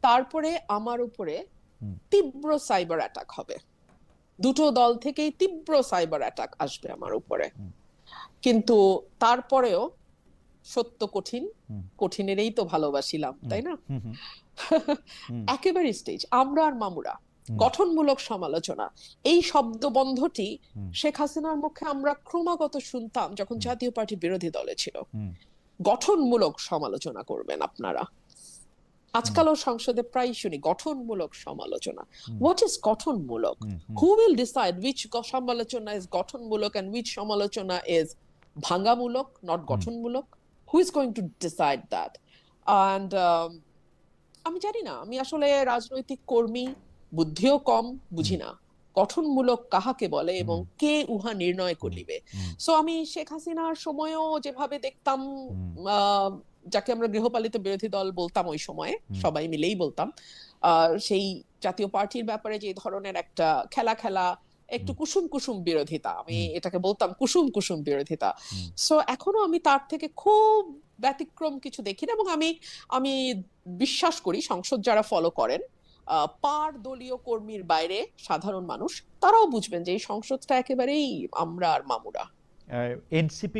তারপরে আমার উপরে তীব্র সাইবার অ্যাটাক হবে, দুটো দল থেকেই তীব্র সাইবার অ্যাটাক আসবে আমার উপরে। কিন্তু তারপরেও সত্য কঠিন, কঠিনেরই তো ভালোবাসিলাম, তাই না? একেবারে স্টেজ আমরা আর মামুরা গঠনমূলক সমালোচনা, এই শব্দবন্ধটি শেখ হাসিনার মুখে আমরা ক্রমাগত শুনতাম যখন জাতীয় পার্টি বিরোধী দলে ছিল। গঠনমূলক সমালোচনা করবেন আপনারা, আজকালও সংসদে প্রায় শুনি গঠনমূলক সমালোচনা। হোয়াট ইজ গঠনমূলক? হু উইল ডিসাইড উইচ সমালোচনা ইজ গঠনমূলক এন্ড উইচ সমালোচনা ইজ ভাঙ্গামূলক, নট গঠনমূলক? Who is going to decide that? And আমি জানি না, আমি আসলে রাজনৈতিক কর্মী, বুদ্ধিও কম, বুঝি না গঠনমূলক কাহাকে বলে এবং কে উহা নির্ণয় করিবে। সো আমি শেখ হাসিনার সময়ও যেভাবে দেখতাম, যাকে আমরা গৃহপালিত বিরোধী দল বলতাম ওই সময়ে, সবাই মিলেই বলতাম, সেই জাতীয় পার্টির ব্যাপারে যে ধরনের একটা খেলা একটু কুসুম কুসুম বিরোধিতা, আমি এটাকে বলতাম কুসুম কুসুম বিরোধিতা। সো এখনো আমি তার থেকে খুব ব্যতিক্রম কিছু দেখি না, এবং আমি বিশ্বাস করি সংসদ যারা ফলো করেন, পার দলীয় কর্মীর বাইরে সাধারণ মানুষ, তারাও বুঝবেন যে এই সংসদটা একেবারেই আমরা আর মামুরা। এনসিপি